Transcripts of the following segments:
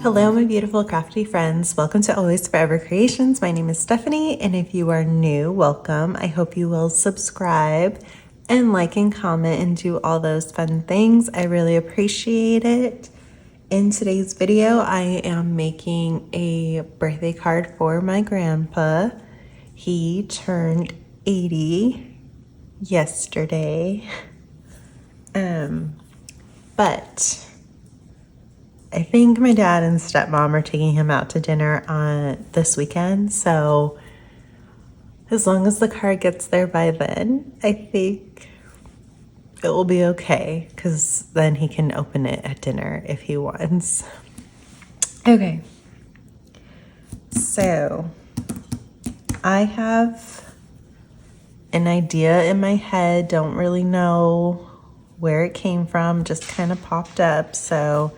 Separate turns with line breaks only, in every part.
Hello, my beautiful crafty friends. Welcome to Always Forever Creations. My name is Stephanie, and if you are new, welcome. I hope you will subscribe and like and comment and do all those fun things. I really appreciate it. In today's video, I am making a birthday card for my grandpa. He turned 80 yesterday. But I think my dad and stepmom are taking him out to dinner on this weekend. So as long as the card gets there by then, I think it will be okay, because then he can open it at dinner if he wants. Okay. So I have an idea in my head. Don't really know where it came from. Just kind of popped up. So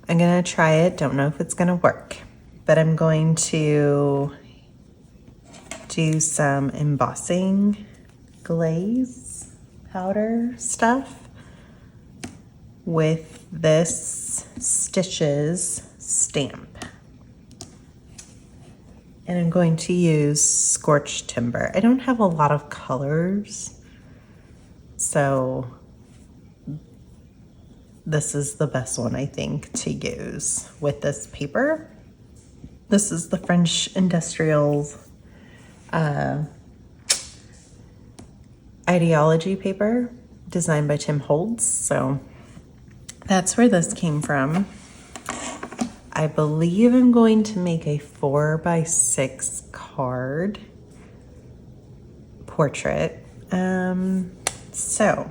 I'm gonna try it. Don't know if it's gonna work, but I'm going to do some embossing glaze powder stuff with this Stitches stamp. And I'm going to use Scorched Timber. I don't have a lot of colors, so this is the best one, I think, to use with this paper. This is the French Industrials Ideology paper, designed by Tim Holtz. So that's where this came from. I believe I'm going to make a 4x6 card portrait. So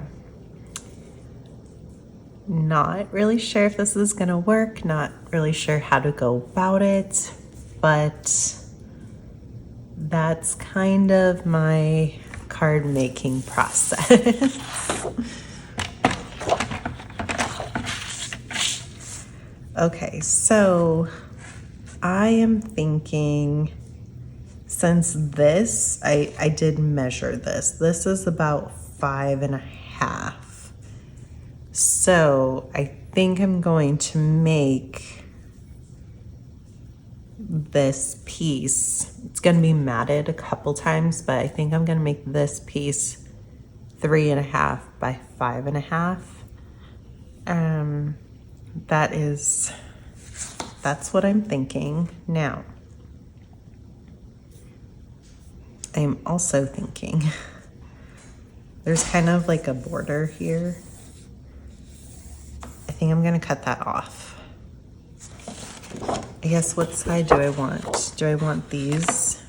not really sure if this is gonna work, not really sure how to go about it, but that's kind of my card making process. Okay, so I am thinking, since this, I did measure this. This is about 5.5. So I think I'm going to make this piece. It's going to be matted a couple times, but I think I'm going to make this piece 3.5 by 5.5. That's what I'm thinking. Now, I'm also thinking there's kind of like a border here. I think I'm gonna cut that off. I guess, what side do I want? Do I want these?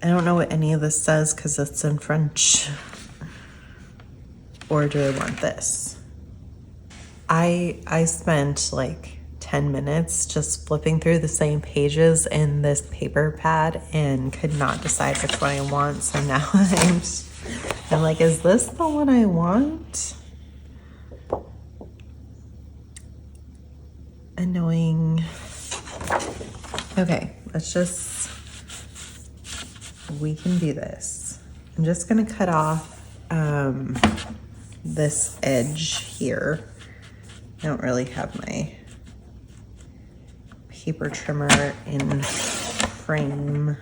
I don't know what any of this says because it's in French. Or do I want this? I spent like 10 minutes just flipping through the same pages in this paper pad and could not decide which one I want. So now I'm like, is this the one I want? Annoying. Okay, we can do this. I'm just gonna cut off this edge here. I don't really have my paper trimmer in frame.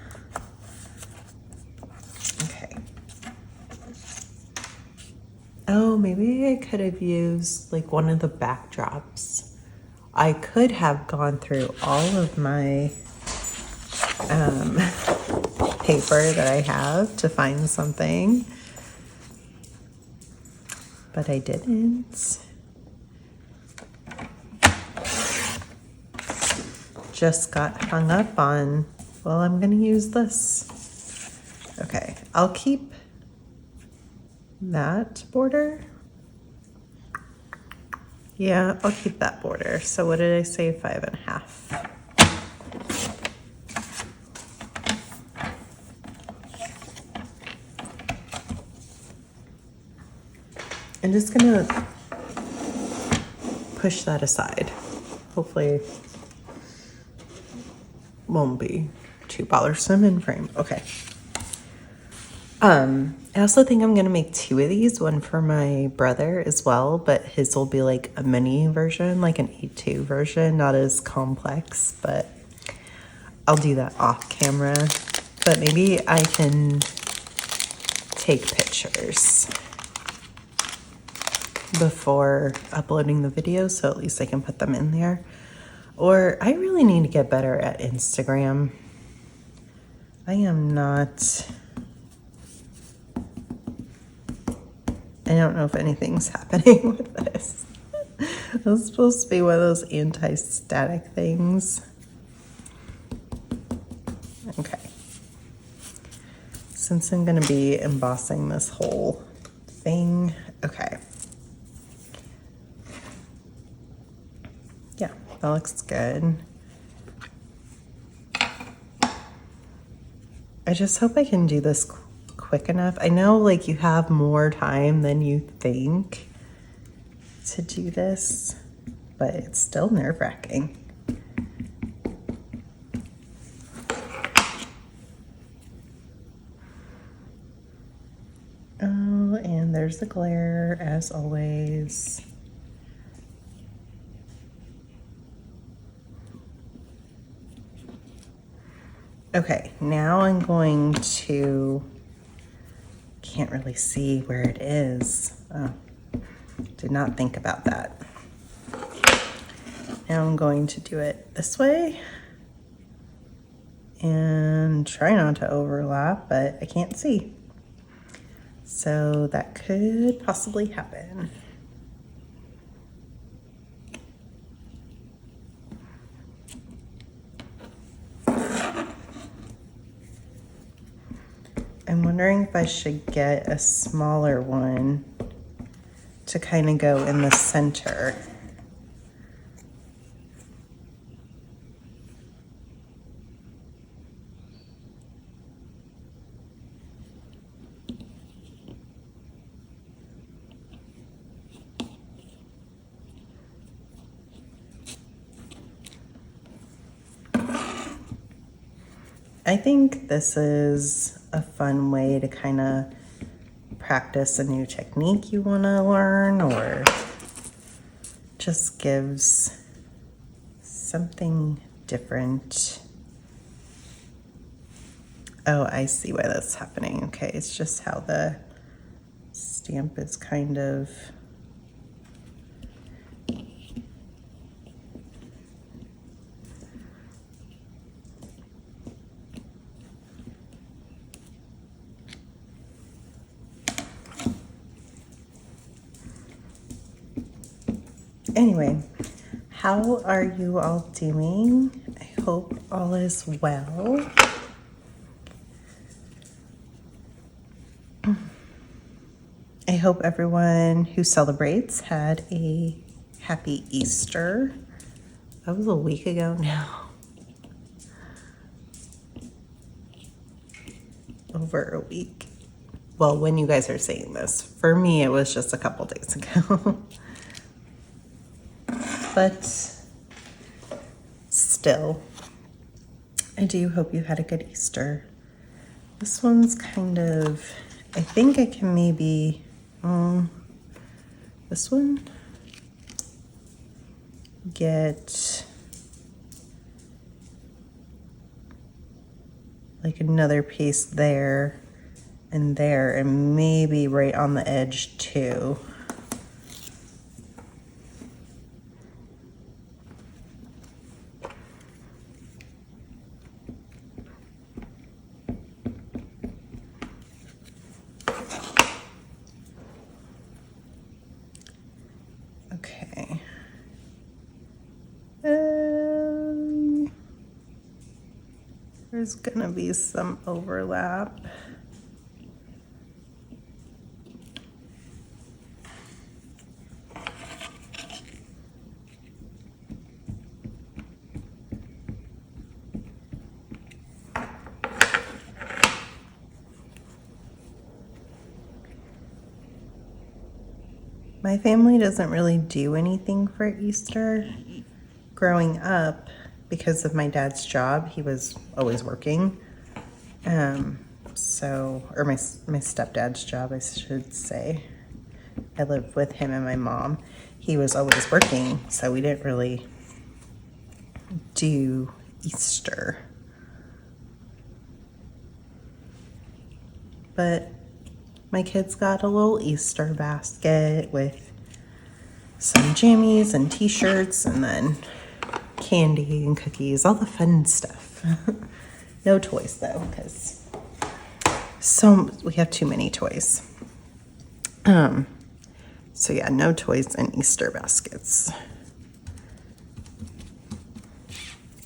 Okay. Oh, maybe I could have used like one of the backdrops. I could have gone through all of my paper that I have to find something, but I didn't. Just got hung up on, well, I'm gonna use this. Okay, I'll keep that border. Yeah, I'll keep that border. So what did I say, 5.5? I'm just gonna push that aside. Hopefully won't be too bothersome in frame. Okay. I also think I'm gonna make 2 of these, one for my brother as well, but his will be like a mini version, like an A2 version, not as complex, but I'll do that off camera. But maybe I can take pictures before uploading the video, so at least I can put them in there. Or I really need to get better at Instagram. I am not... I don't know if anything's happening with this. It was supposed to be one of those anti-static things. Okay. Since I'm gonna be embossing this whole thing, okay. Yeah, that looks good. I just hope I can do this quick enough. I know like you have more time than you think to do this, but it's still nerve-wracking. Oh, and there's the glare as always. Okay, now I'm going to, can't really see where it is. Oh, did not think about that. Now I'm going to do it this way and try not to overlap, but I can't see. So that could possibly happen. I'm wondering if I should get a smaller one to kind of go in the center. I think this is a fun way to kind of practice a new technique you want to learn, or just gives something different. Oh, I see why that's happening. Okay, it's just how the stamp is kind of... Anyway, how are you all doing? I hope all is well. I hope everyone who celebrates had a happy Easter. That was a week ago now. Over a week. Well, when you guys are saying this. For me, it was just a couple days ago. But still, I do hope you had a good Easter. This one's kind of, I think I can maybe, this one, get like another piece there and there, and maybe right on the edge too. Okay. There's gonna be some overlap. My family doesn't really do anything for Easter. Growing up, because of my dad's job, he was always working. So, or my stepdad's job, I should say. I lived with him and my mom. He was always working, so we didn't really do Easter. But my kids got a little Easter basket with some jammies and t-shirts and then candy and cookies, all the fun stuff. No toys though, because we have too many toys. So yeah, no toys and Easter baskets.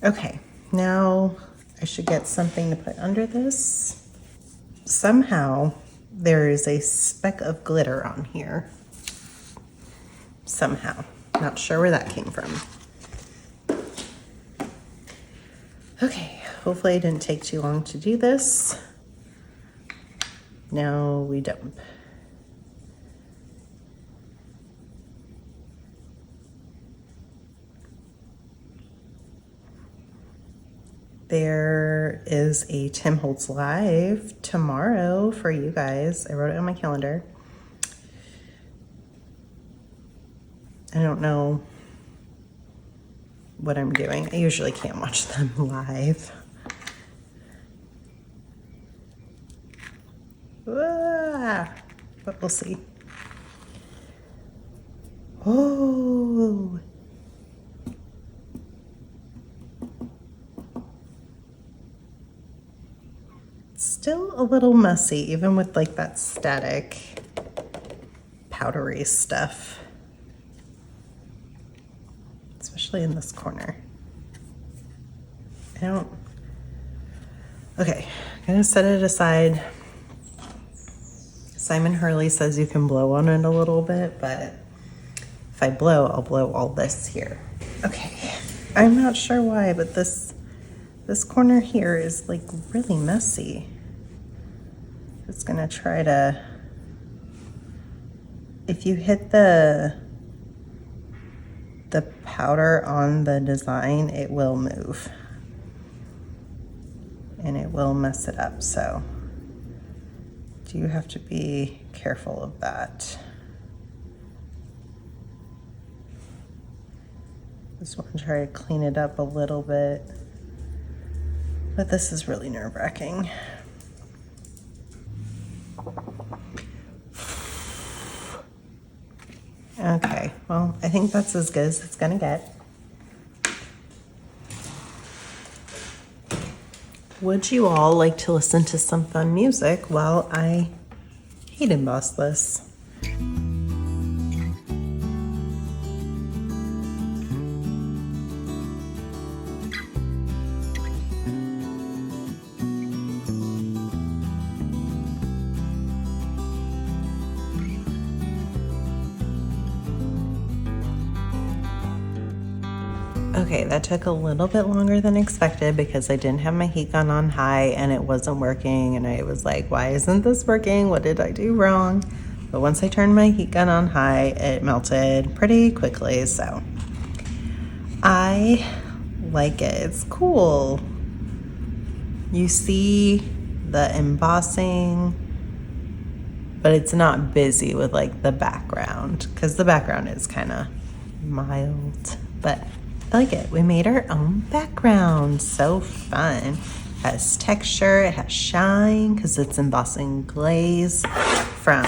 Okay, now I should get something to put under this. Somehow there is a speck of glitter on here. Somehow, not sure where that came from. Okay, hopefully it didn't take too long to do this. Now we dump. There is a Tim Holtz Live tomorrow for you guys. I wrote it on my calendar. I don't know what I'm doing. I usually can't watch them live. But we'll see. Oh. Still a little messy, even with like that static powdery stuff. Especially in this corner. Okay, I'm gonna set it aside. Simon Hurley says you can blow on it a little bit, but if I blow, I'll blow all this here. Okay, I'm not sure why, but this corner here is like really messy. It's gonna try to, if you hit the powder on the design, it will move and it will mess it up. So you have to be careful of that. Just want to try to clean it up a little bit, but this is really nerve-wracking. Okay, well, I think that's as good as it's gonna get. Would you all like to listen to some fun music while I heat emboss this? Okay, that took a little bit longer than expected because I didn't have my heat gun on high and it wasn't working, and I was like, why isn't this working? What did I do wrong? But once I turned my heat gun on high, it melted pretty quickly, so I like it. It's cool. You see the embossing, but it's not busy with like the background because the background is kind of mild, but I like it. We made our own background. So fun. It has texture, it has shine because it's embossing glaze from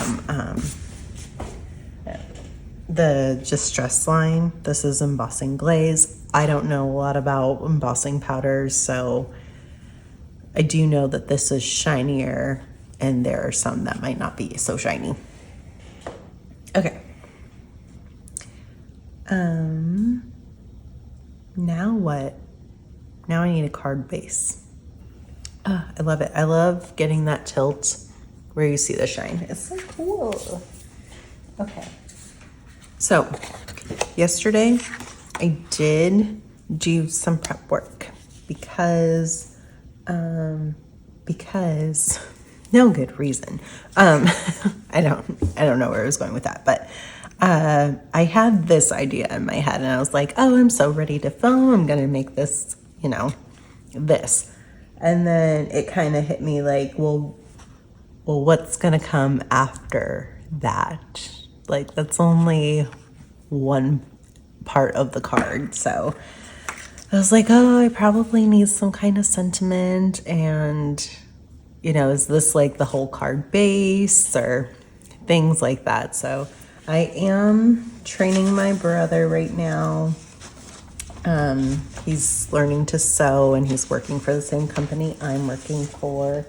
the Distress line. This is embossing glaze. I don't know a lot about embossing powders, so I do know that this is shinier and there are some that might not be so shiny. Okay. Now what? Now I need a card base. I love it. I love getting that tilt where you see the shine. It's so cool. Okay. So yesterday I did do some prep work because no good reason. I don't know where I was going with that, but I had this idea in my head and I was like, oh, I'm so ready to film. I'm going to make this, this. And then it kind of hit me like, well, well, what's gonna come after that? Like, that's only one part of the card. So I was like, oh, I probably need some kind of sentiment, and you know, is this like the whole card base or things like that? So I am training my brother right now. He's learning to sew, and he's working for the same company I'm working for.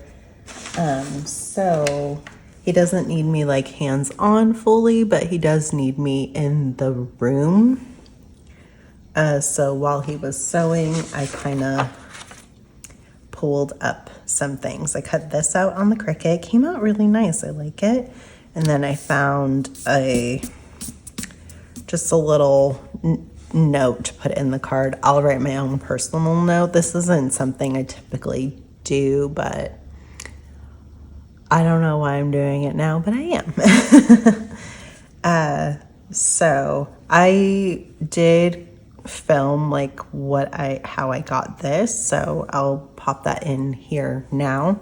So he doesn't need me like hands-on fully, but he does need me in the room. So while he was sewing, I kind of pulled up some things. I cut this out on the Cricut. It came out really nice. I like it. And then I found just a little note to put in the card. I'll write my own personal note. This isn't something I typically do, but I don't know why I'm doing it now, but I am. So I did film like how I got this, so I'll pop that in here now.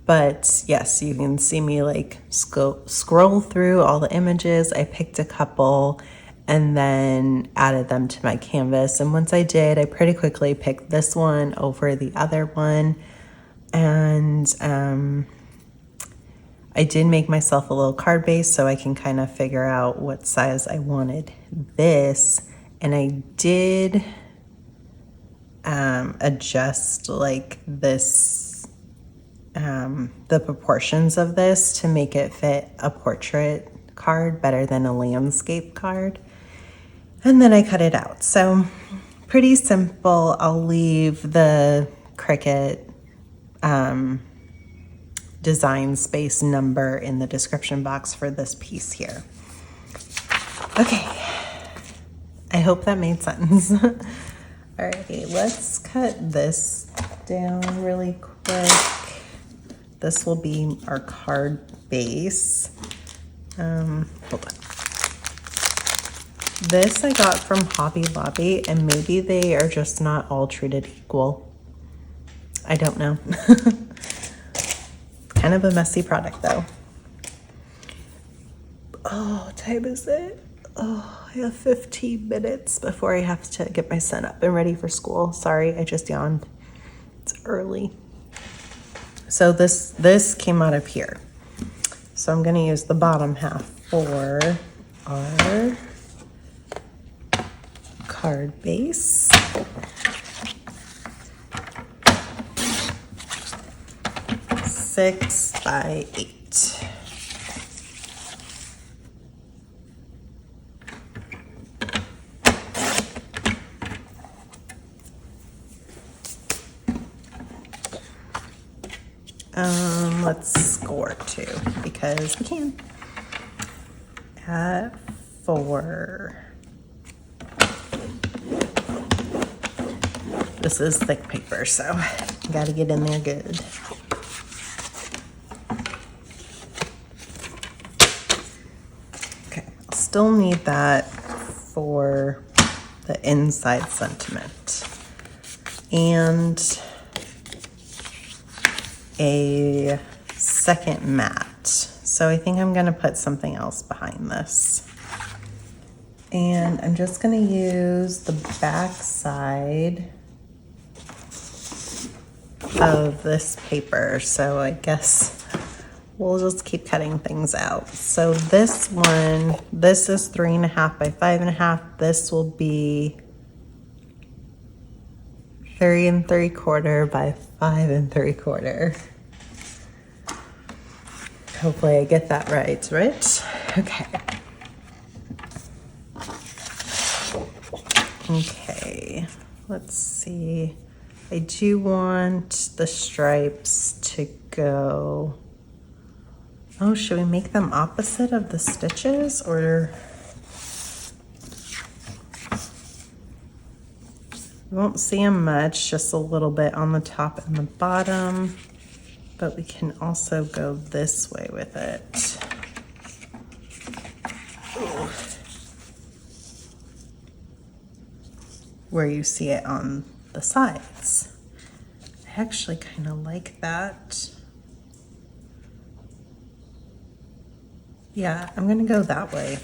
But yes, you can see me like scroll through all the images. I picked a couple and then added them to my canvas. And once I did, I pretty quickly picked this one over the other one. And I did make myself a little card base so I can kind of figure out what size I wanted this. And I did adjust like this, the proportions of this to make it fit a portrait card better than a landscape card. And then I cut it out. So pretty simple. I'll leave the Cricut design space number in the description box for this piece here. Okay, I hope that made sense. Alrighty, let's cut this down really quick. This will be our card base. Hold on. This I got from Hobby Lobby, and maybe they are just not all treated equal. I don't know. Kind of a messy product though. Oh, what time is it? Oh, I have 15 minutes before I have to get my son up and ready for school. Sorry, I just yawned. It's early. So this came out of here. So I'm gonna use the bottom half for our card base. Six by 8. Let's score 2 because we can. At 4. This is thick paper, so gotta get in there good. Okay, I'll still need that for the inside sentiment. And a second mat. So I think I'm gonna put something else behind this. And I'm just gonna use the back side of this paper. So I guess we'll just keep cutting things out. So this one, this is 3.5 by 5.5. This will be 3 3/4 by 5 3/4. Hopefully I get that right? Okay. Okay, let's see. I do want the stripes to go. Oh, should we make them opposite of the stitches, or? We won't see them much, just a little bit on the top and the bottom, but we can also go this way with it. Ooh. Where you see it on the sides. I actually kind of like that. Yeah, I'm gonna go that way.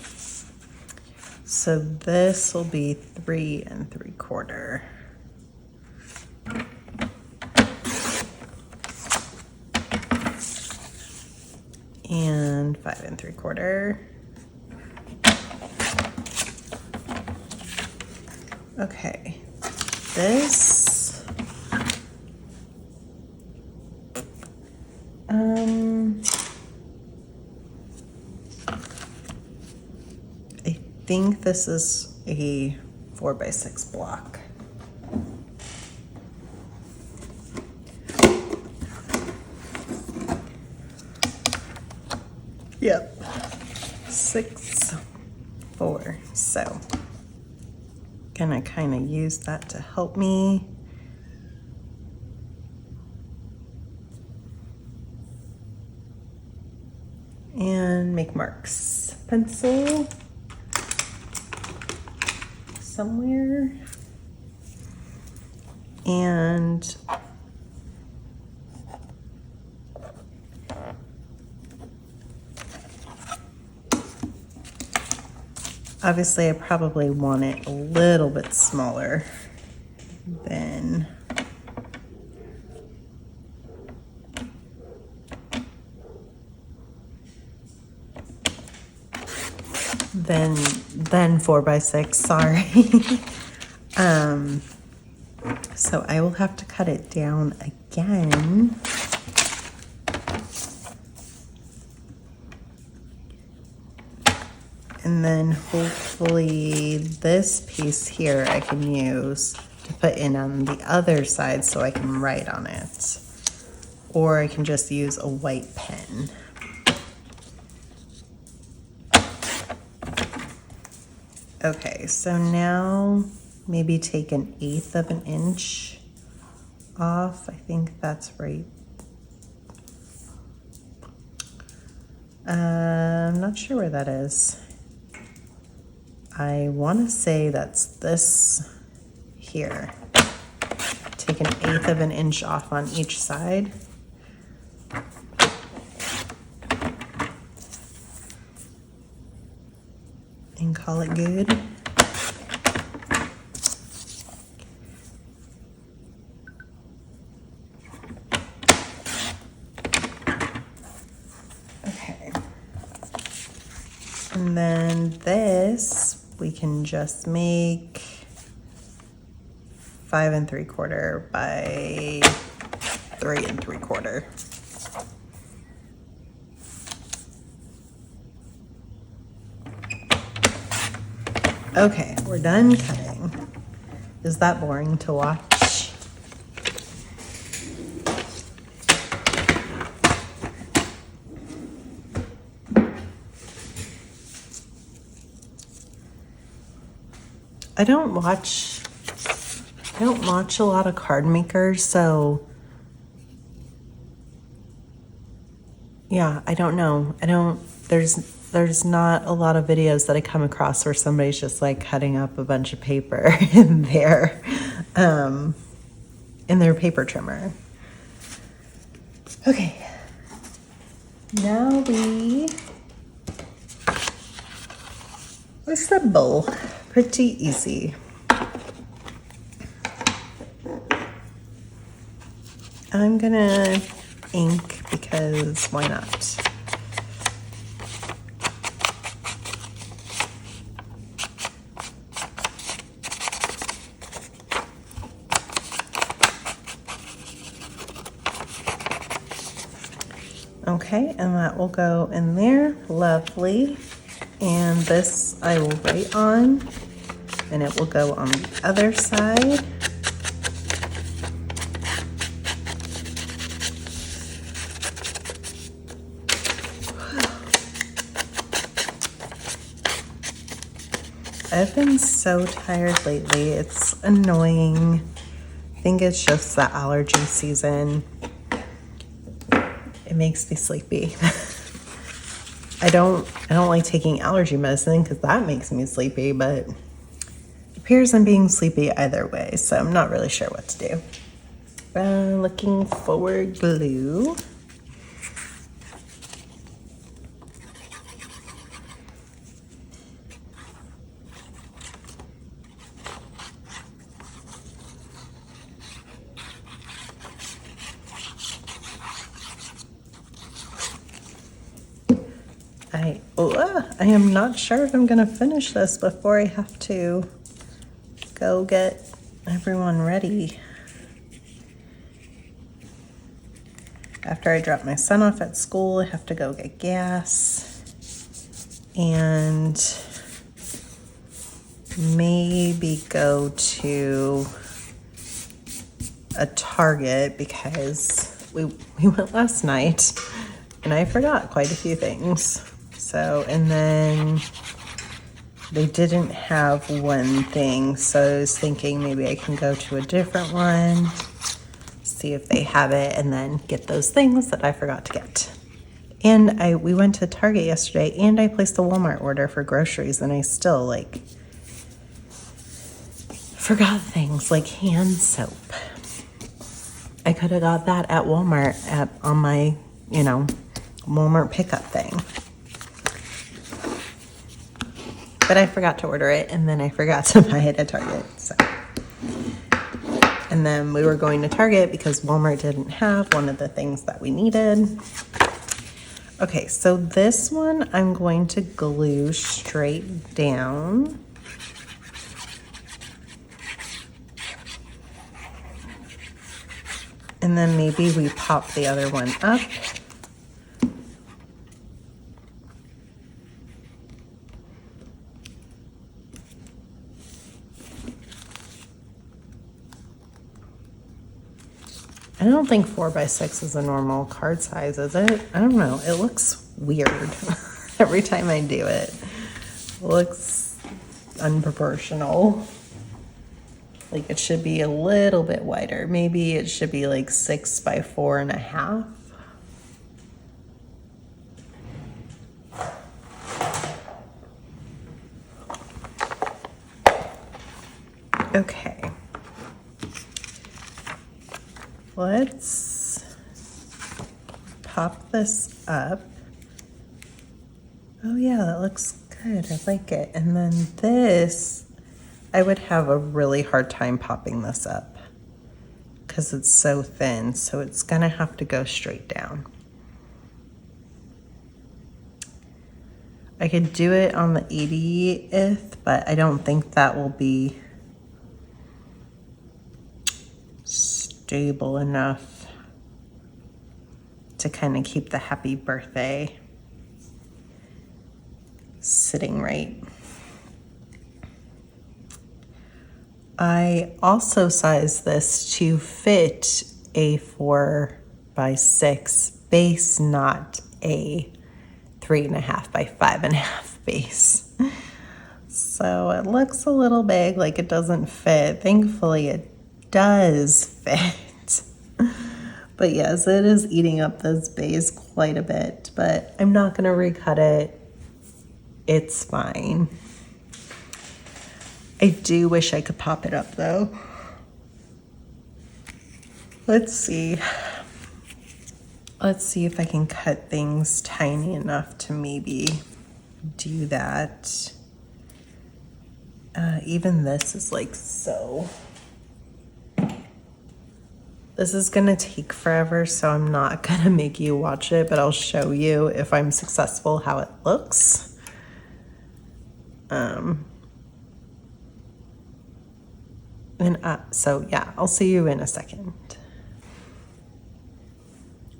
So this will be 3 3/4. And 5 3/4. Okay, this, I think this is a 4x6 block. Yep, 6, 4. So gonna kind of use that to help me. And make marks. Pencil somewhere. And obviously I probably want it a little bit smaller than than 4x6, sorry. So I will have to cut it down again. And then hopefully this piece here I can use to put in on the other side so I can write on it. Or I can just use a white pen. Okay, so now maybe take 1/8 of an inch off. I think that's right. I'm not sure where that is. I want to say that's this here. Take 1/8 of an inch off on each side. And call it good. Okay. And then this, we can just make 5 3/4 by 3 3/4. Okay, we're done cutting. Is that boring to watch? I don't watch a lot of card makers, so yeah, I don't know. There's not a lot of videos that I come across where somebody's just like cutting up a bunch of paper in their paper trimmer. Okay, now we assemble. Pretty easy. I'm gonna ink because why not? Okay, and that will go in there. Lovely. And this I will write on, and it will go on the other side. I've been so tired lately. It's annoying. I think it's just the allergy season. It makes me sleepy. I don't like taking allergy medicine because that makes me sleepy, but it appears I'm being sleepy either way, so I'm not really sure what to do. Looking for glue. I am not sure if I'm gonna finish this before I have to go get everyone ready. After I drop my son off at school, I have to go get gas and maybe go to a Target because we went last night and I forgot quite a few things. So, and then they didn't have one thing, so I was thinking maybe I can go to a different one, see if they have it, and then get those things that I forgot to get. And we went to Target yesterday and I placed a Walmart order for groceries, and I still forgot things like hand soap. I could have got that at Walmart on my, Walmart pickup thing. But I forgot to order it, and then I forgot to buy it at Target. So. And then we were going to Target because Walmart didn't have one of the things that we needed. Okay, so this one I'm going to glue straight down. And then maybe we pop the other one up. I don't think 4x6 is a normal card size, is it? I don't know. It looks weird every time I do it. It looks unproportional. Like it should be a little bit wider. Maybe it should be like 6 by 4.5. Okay. Let's pop this up. Oh yeah, that looks good. I like it. And then this, I would have a really hard time popping this up because it's so thin, so it's gonna have to go straight down. I could do it on the 80th, but I don't think that will be stable enough to kind of keep the happy birthday sitting right. I also sized this to fit a 4x6 base, not a 3.5 by 5.5 base. So it looks a little big, like it doesn't fit. Thankfully it does fit. But yes, it is eating up this base quite a bit, but I'm not gonna recut it. It's fine. I do wish I could pop it up though. Let's see. Let's see if I can cut things tiny enough to maybe do that. Even this is like so. This is gonna take forever, so I'm not gonna make you watch it, but I'll show you if I'm successful how it looks. So yeah, I'll see you in a second.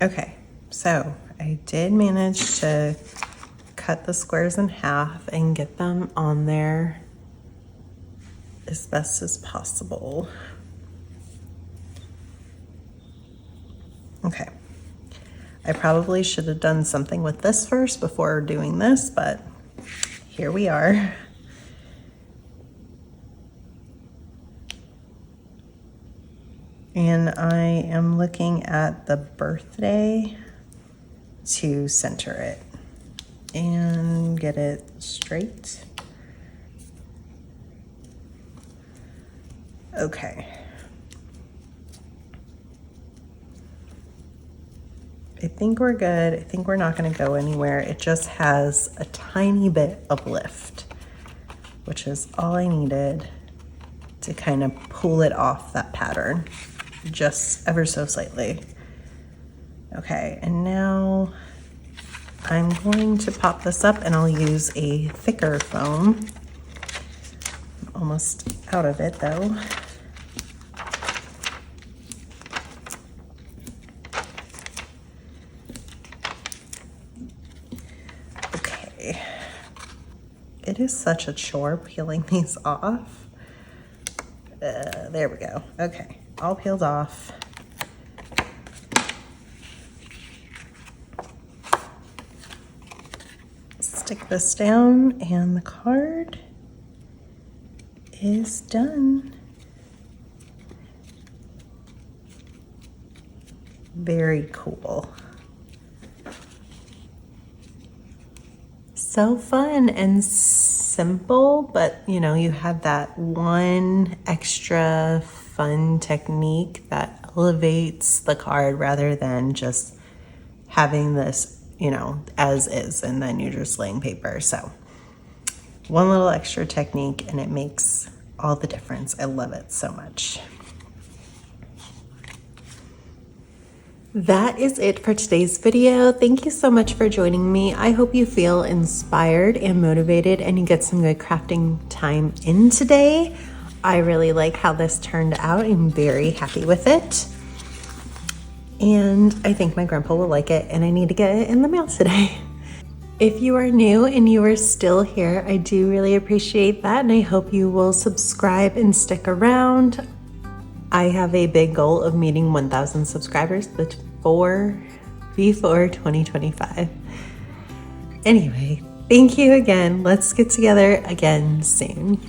Okay, so I did manage to cut the squares in half and get them on there as best as possible. Okay, I probably should have done something with this first before doing this, but here we are. And I am looking at the birthday to center it and get it straight. Okay. I think we're good. I think we're not going to go anywhere. It just has a tiny bit of lift, which is all I needed to kind of pull it off that pattern, just ever so slightly. Okay, and now I'm going to pop this up and I'll use a thicker foam. I'm almost out of it though. Okay. It is such a chore peeling these off. There we go. Okay, all peeled off. Stick this down and the card is done. Very cool. So fun and simple, but you know, you have that one extra fun technique that elevates the card rather than just having this, you know, as is, and then you're just laying paper. So one little extra technique and it makes all the difference. I love it so much. That is it for today's video. Thank you so much for joining me. I hope you feel inspired and motivated and you get some good crafting time in today. I really like how this turned out. I'm very happy with it. And I think my grandpa will like it and I need to get it in the mail today. If you are new and you are still here, I do really appreciate that and I hope you will subscribe and stick around. I have a big goal of meeting 1,000 subscribers before 2025. Anyway, thank you again. Let's get together again soon.